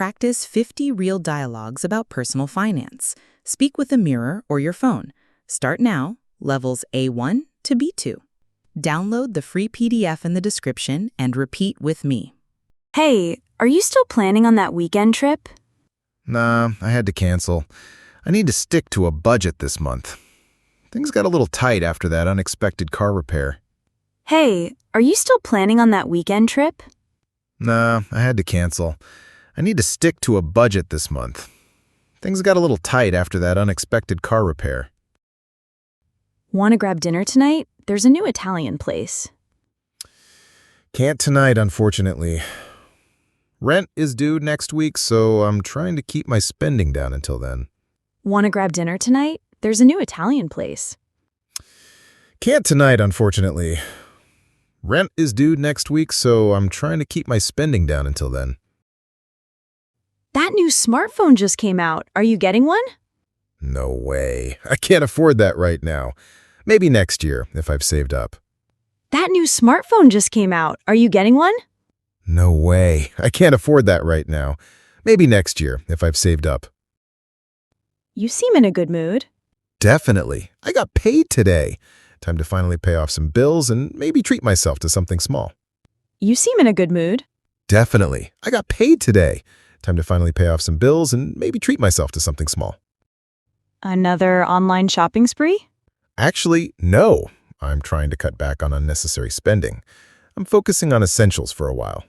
Practice 50 real dialogues about personal finance. Speak with a mirror or your phone. Start now, levels A1 to B2. Download the free PDF in the description and repeat with me. Hey, are you still planning on that weekend trip? Nah, I had to cancel. I need to stick to a budget this month. Things got a little tight after that unexpected car repair. Hey, are you still planning on that weekend trip? Nah, I had to cancel. I need to stick to a budget this month. Things got a little tight after that unexpected car repair. Want to grab dinner tonight? There's a new Italian place. Can't tonight, unfortunately. Rent is due next week, so I'm trying to keep my spending down until then. Want to grab dinner tonight? There's a new Italian place. Can't tonight, unfortunately. Rent is due next week, so I'm trying to keep my spending down until then. That new smartphone just came out. Are you getting one? No way. I can't afford that right now. Maybe next year, if I've saved up. That new smartphone just came out. Are you getting one? No way. I can't afford that right now. Maybe next year, if I've saved up. You seem in a good mood. Definitely. I got paid today. Time to finally pay off some bills and maybe treat myself to something small. You seem in a good mood. Definitely. I got paid today. Time to finally pay off some bills and maybe treat myself to something small. Another online shopping spree? Actually, no. I'm trying to cut back on unnecessary spending. I'm focusing on essentials for a while.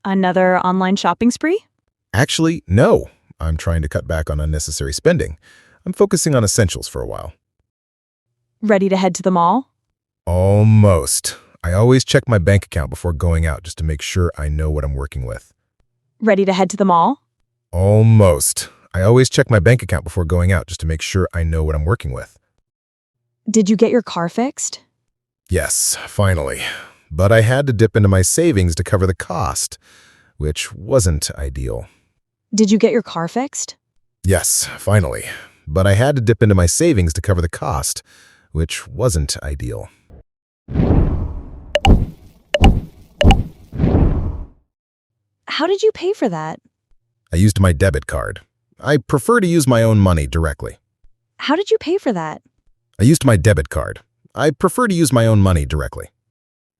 Another online shopping spree? Actually, no. I'm trying to cut back on unnecessary spending. I'm focusing on essentials for a while. Ready to head to the mall? Almost. I always check my bank account before going out just to make sure I know what I'm working with. Ready to head to the mall? Almost. I always check my bank account before going out just to make sure I know what I'm working with. Did you get your car fixed? Yes, finally. But I had to dip into my savings to cover the cost, which wasn't ideal. Did you get your car fixed? Yes, finally. But I had to dip into my savings to cover the cost, which wasn't ideal. How did you pay for that? I used my debit card. I prefer to use my own money directly. How did you pay for that? I used my debit card. I prefer to use my own money directly.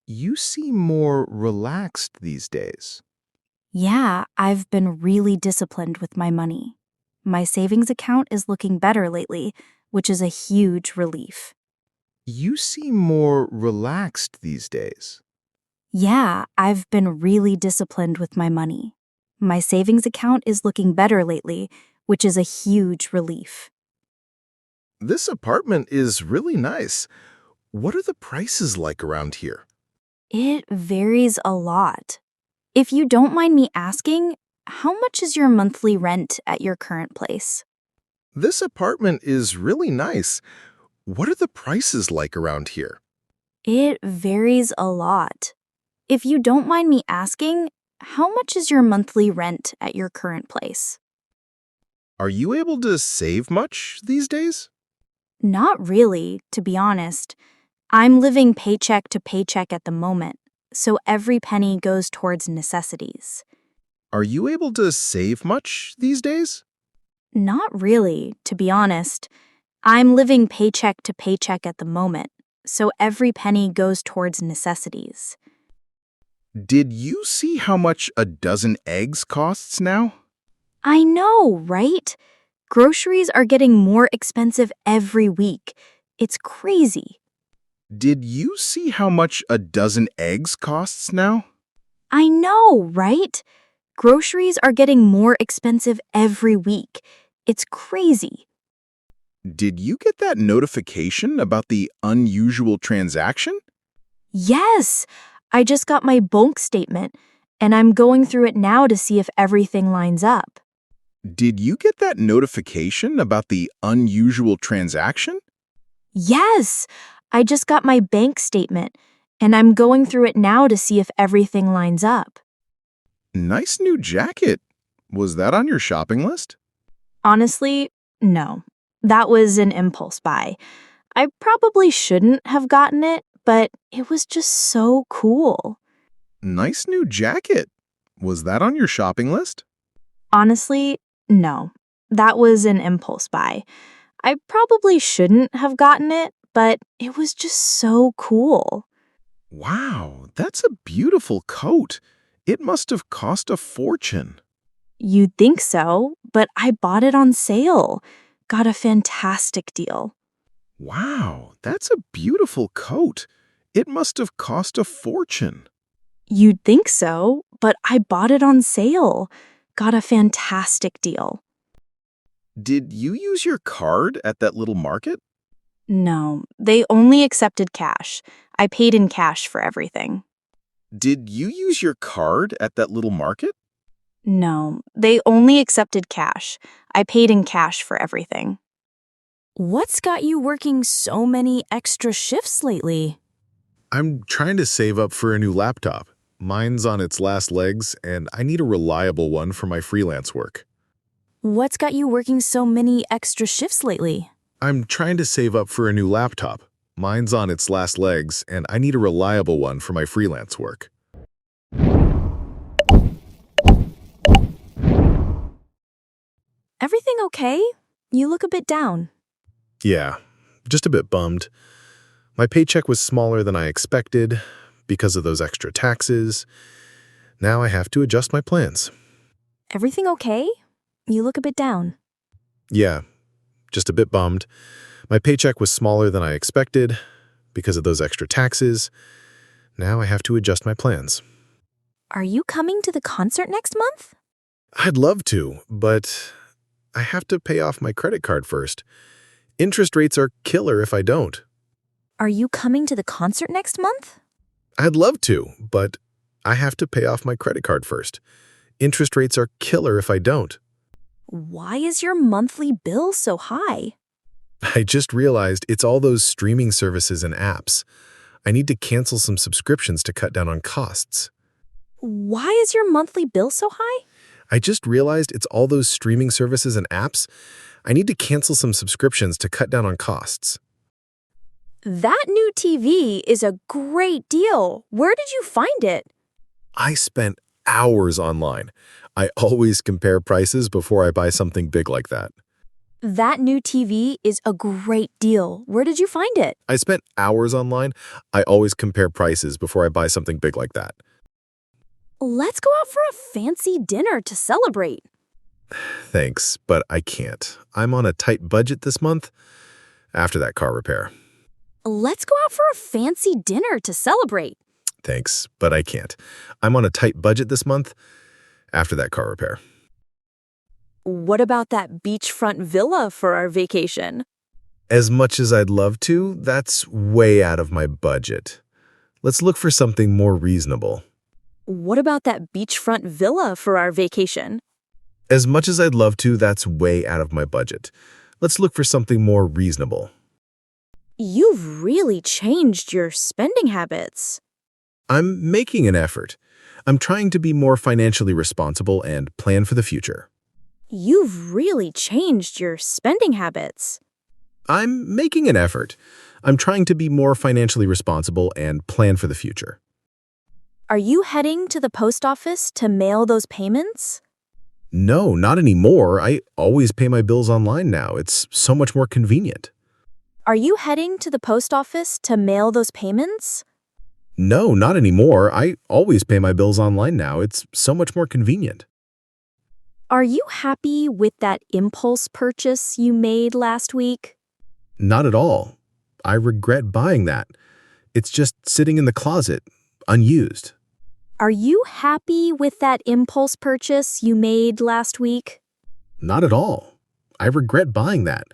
You seem more relaxed these days. Yeah, I've been really disciplined with my money. My savings account is looking better lately, which is a huge relief. You seem more relaxed these days. Yeah, I've been really disciplined with my money. My savings account is looking better lately, which is a huge relief. This apartment is really nice. What are the prices like around here? It varies a lot. If you don't mind me asking, how much is your monthly rent at your current place? This apartment is really nice. What are the prices like around here? It varies a lot. If you don't mind me asking, how much is your monthly rent at your current place? Are you able to save much these days? Not really, to be honest. I'm living paycheck to paycheck at the moment, so every penny goes towards necessities. Are you able to save much these days? Not really, to be honest. I'm living paycheck to paycheck at the moment, so every penny goes towards necessities. Did you see how much a dozen eggs costs now? I know, right? Groceries are getting more expensive every week. It's crazy. Did you see how much a dozen eggs costs now? I know, right? Groceries are getting more expensive every week. It's crazy. Did you get that notification about the unusual transaction? Yes, I just got my bank statement, and I'm going through it now to see if everything lines up. Did you get that notification about the unusual transaction? Yes, I just got my bank statement, and I'm going through it now to see if everything lines up. Nice new jacket. Was that on your shopping list? Honestly, no. That was an impulse buy. I probably shouldn't have gotten it, but it was just so cool. Nice new jacket. Was that on your shopping list? Honestly, no. That was an impulse buy. I probably shouldn't have gotten it, but it was just so cool. Wow, that's a beautiful coat. It must have cost a fortune. You'd think so, but I bought it on sale. Got a fantastic deal. Wow, that's a beautiful coat. It must have cost a fortune. You'd think so, but I bought it on sale. Got a fantastic deal. Did you use your card at that little market? No, they only accepted cash. I paid in cash for everything. Did you use your card at that little market? No, they only accepted cash. I paid in cash for everything. What's got you working so many extra shifts lately? I'm trying to save up for a new laptop. Mine's on its last legs, and I need a reliable one for my freelance work. What's got you working so many extra shifts lately? I'm trying to save up for a new laptop. Mine's on its last legs, and I need a reliable one for my freelance work. Everything okay? You look a bit down. Yeah, just a bit bummed. My paycheck was smaller than I expected because of those extra taxes. Now I have to adjust my plans. Everything okay? You look a bit down. Yeah, just a bit bummed. My paycheck was smaller than I expected because of those extra taxes. Now I have to adjust my plans. Are you coming to the concert next month? I'd love to, but I have to pay off my credit card first. Interest rates are killer if I don't. Are you coming to the concert next month? I'd love to, but I have to pay off my credit card first. Interest rates are killer if I don't. Why is your monthly bill so high? I just realized it's all those streaming services and apps. I need to cancel some subscriptions to cut down on costs. Why is your monthly bill so high? I just realized it's all those streaming services and apps. I need to cancel some subscriptions to cut down on costs. That new TV is a great deal. Where did you find it? I spent hours online. I always compare prices before I buy something big like that. That new TV is a great deal. Where did you find it? I spent hours online. I always compare prices before I buy something big like that. Let's go out for a fancy dinner to celebrate. Thanks, but I can't. I'm on a tight budget this month after that car repair. Let's go out for a fancy dinner to celebrate. Thanks, but I can't. I'm on a tight budget this month after that car repair. What about that beachfront villa for our vacation? As much as I'd love to, that's way out of my budget. Let's look for something more reasonable. What about that beachfront villa for our vacation? As much as I'd love to, that's way out of my budget. Let's look for something more reasonable. You've really changed your spending habits. I'm making an effort. I'm trying to be more financially responsible and plan for the future. You've really changed your spending habits. I'm making an effort. I'm trying to be more financially responsible and plan for the future. Are you heading to the post office to mail those payments? No, not anymore. I always pay my bills online now. It's so much more convenient. Are you heading to the post office to mail those payments? No, not anymore. I always pay my bills online now. It's so much more convenient. Are you happy with that impulse purchase you made last week? Not at all. I regret buying that. It's just sitting in the closet, unused. Are you happy with that impulse purchase you made last week? Not at all. I regret buying that.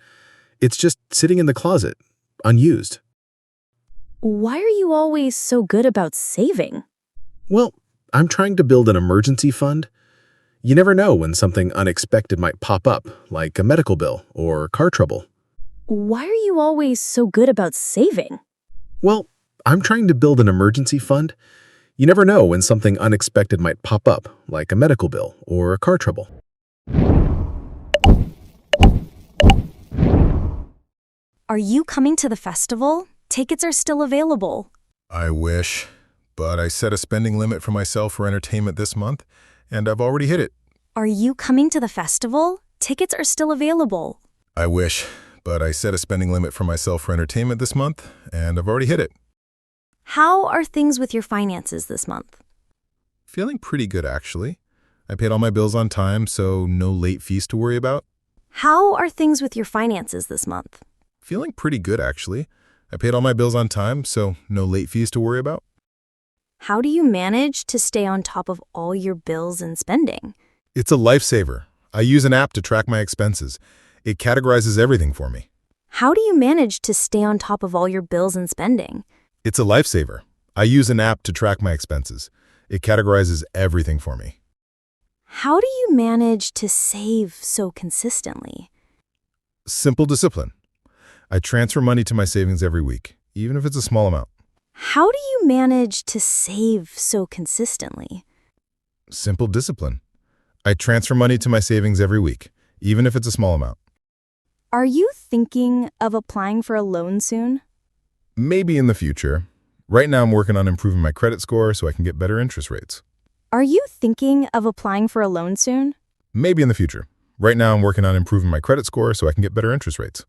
It's just sitting in the closet, unused. Why are you always so good about saving? Well, I'm trying to build an emergency fund. You never know when something unexpected might pop up, like a medical bill or car trouble. Why are you always so good about saving? Well, I'm trying to build an emergency fund. You never know when something unexpected might pop up, like a medical bill or a car trouble. Are you coming to the festival? Tickets are still available. I wish, but I set a spending limit for myself for entertainment this month, and I've already hit it. Are you coming to the festival? Tickets are still available. I wish, but I set a spending limit for myself for entertainment this month, and I've already hit it. How are things with your finances this month? Feeling pretty good, actually. I paid all my bills on time, so no late fees to worry about. How are things with your finances this month? Feeling pretty good, actually. I paid all my bills on time, so no late fees to worry about. How do you manage to stay on top of all your bills and spending? It's a lifesaver. I use an app to track my expenses. It categorizes everything for me. How do you manage to stay on top of all your bills and spending? It's a lifesaver. I use an app to track my expenses. It categorizes everything for me. How do you manage to save so consistently? Simple discipline. I transfer money to my savings every week, even if it's a small amount. How do you manage to save so consistently? Simple discipline. I transfer money to my savings every week, even if it's a small amount. Are you thinking of applying for a loan soon? Maybe in the future. Right now I'm working on improving my credit score so I can get better interest rates. Are you thinking of applying for a loan soon? Maybe in the future. Right now I'm working on improving my credit score so I can get better interest rates.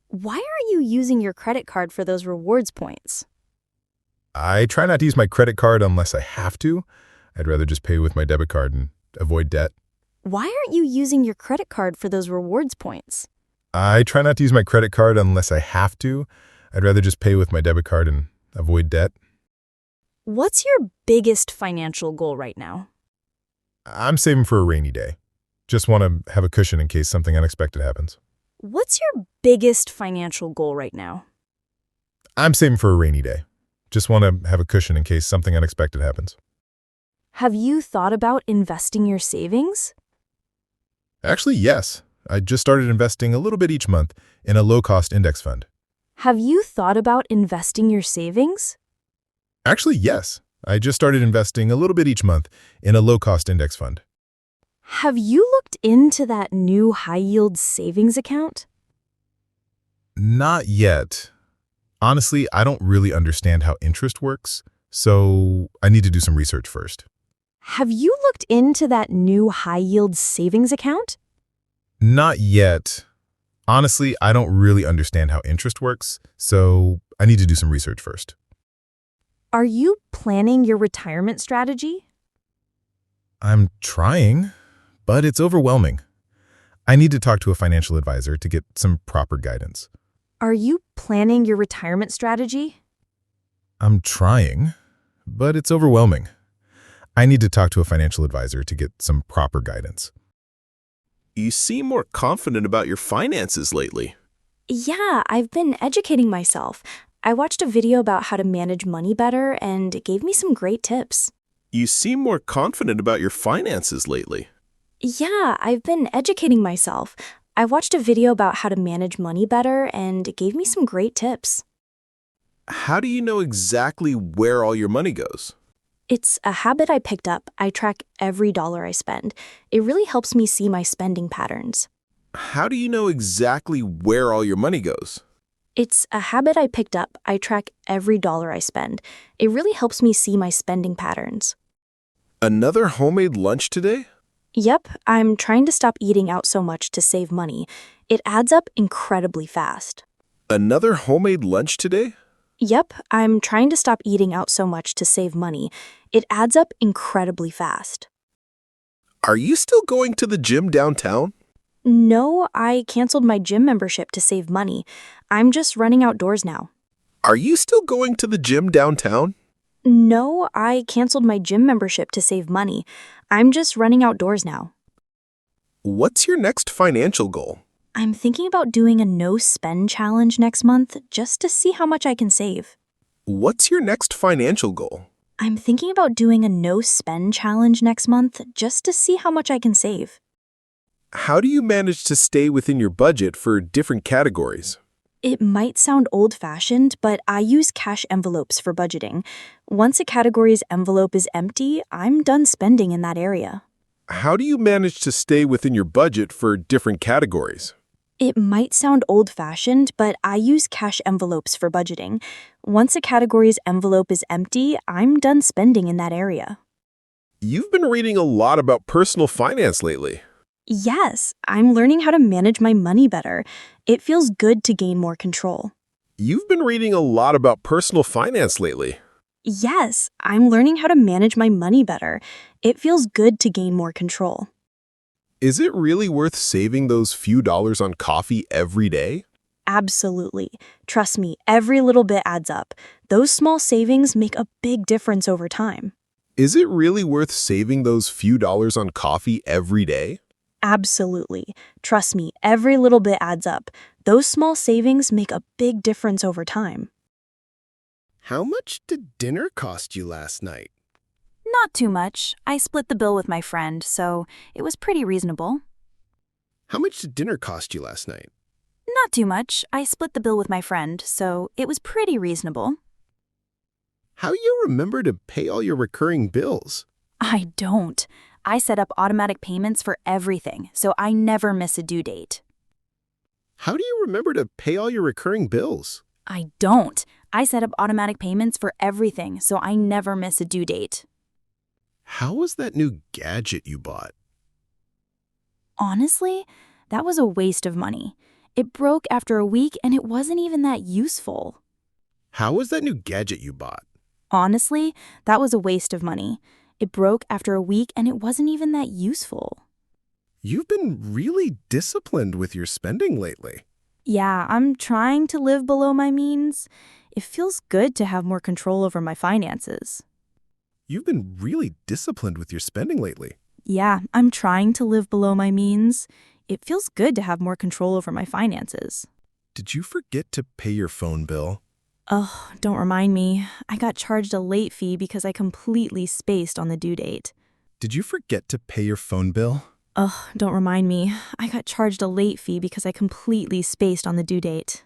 Why are you using your credit card for those rewards points? I try not to use my credit card unless I have to. I'd rather just pay with my debit card and avoid debt. Why aren't you using your credit card for those rewards points? I try not to use my credit card unless I have to. I'd rather just pay with my debit card and avoid debt. What's your biggest financial goal right now? I'm saving for a rainy day. Just want to have a cushion in case something unexpected happens. What's your biggest financial goal right now? I'm saving for a rainy day. Just want to have a cushion in case something unexpected happens. Have you thought about investing your savings? Actually, yes. I just started investing a little bit each month in a low-cost index fund. Have you thought about investing your savings? Actually, yes. I just started investing a little bit each month in a low-cost index fund. Have you looked into that new high-yield savings account? Not yet. Honestly, I don't really understand how interest works, so I need to do some research first. Have you looked into that new high-yield savings account? Not yet. Honestly, I don't really understand how interest works, so I need to do some research first. Are you planning your retirement strategy? I'm trying, but it's overwhelming. I need to talk to a financial advisor to get some proper guidance. Are you planning your retirement strategy? I'm trying, but it's overwhelming. I need to talk to a financial advisor to get some proper guidance. You seem more confident about your finances lately. Yeah, I've been educating myself. I watched a video about how to manage money better, and it gave me some great tips. You seem more confident about your finances lately. Yeah, I've been educating myself. I watched a video about how to manage money better, and it gave me some great tips. How do you know exactly where all your money goes? It's a habit I picked up. I track every dollar I spend. It really helps me see my spending patterns. How do you know exactly where all your money goes? It's a habit I picked up. I track every dollar I spend. It really helps me see my spending patterns. Another homemade lunch today? Yep, I'm trying to stop eating out so much to save money. It adds up incredibly fast. Another homemade lunch today? Yep, I'm trying to stop eating out so much to save money. It adds up incredibly fast. Are you still going to the gym downtown? No, I canceled my gym membership to save money. I'm just running outdoors now. Are you still going to the gym downtown? No, I canceled my gym membership to save money. I'm just running outdoors now. What's your next financial goal? I'm thinking about doing a no-spend challenge next month just to see how much I can save. What's your next financial goal? I'm thinking about doing a no-spend challenge next month just to see how much I can save. How do you manage to stay within your budget for different categories? It might sound old-fashioned, but I use cash envelopes for budgeting. Once a category's envelope is empty, I'm done spending in that area. How do you manage to stay within your budget for different categories? It might sound old-fashioned, but I use cash envelopes for budgeting. Once a category's envelope is empty, I'm done spending in that area. You've been reading a lot about personal finance lately. Yes, I'm learning how to manage my money better. It feels good to gain more control. You've been reading a lot about personal finance lately. Yes, I'm learning how to manage my money better. It feels good to gain more control. Is it really worth saving those few dollars on coffee every day? Absolutely. Trust me, every little bit adds up. Those small savings make a big difference over time. Is it really worth saving those few dollars on coffee every day? Absolutely. Trust me, every little bit adds up. Those small savings make a big difference over time. How much did dinner cost you last night? Not too much. I split the bill with my friend, so it was pretty reasonable. How much did dinner cost you last night? Not too much. I split the bill with my friend, so it was pretty reasonable. How you remember to pay all your recurring bills? I don't. I set up automatic payments for everything, so I never miss a due date. How do you remember to pay all your recurring bills? I don't. I set up automatic payments for everything, so I never miss a due date. How was that new gadget you bought? Honestly, that was a waste of money. It broke after a week and it wasn't even that useful. How was that new gadget you bought? Honestly, that was a waste of money. It broke after a week and it wasn't even that useful. You've been really disciplined with your spending lately. Yeah, I'm trying to live below my means. It feels good to have more control over my finances. You've been really disciplined with your spending lately. Yeah, I'm trying to live below my means. It feels good to have more control over my finances. Did you forget to pay your phone bill? Oh, don't remind me. I got charged a late fee because I completely spaced on the due date. Did you forget to pay your phone bill? Oh, don't remind me. I got charged a late fee because I completely spaced on the due date.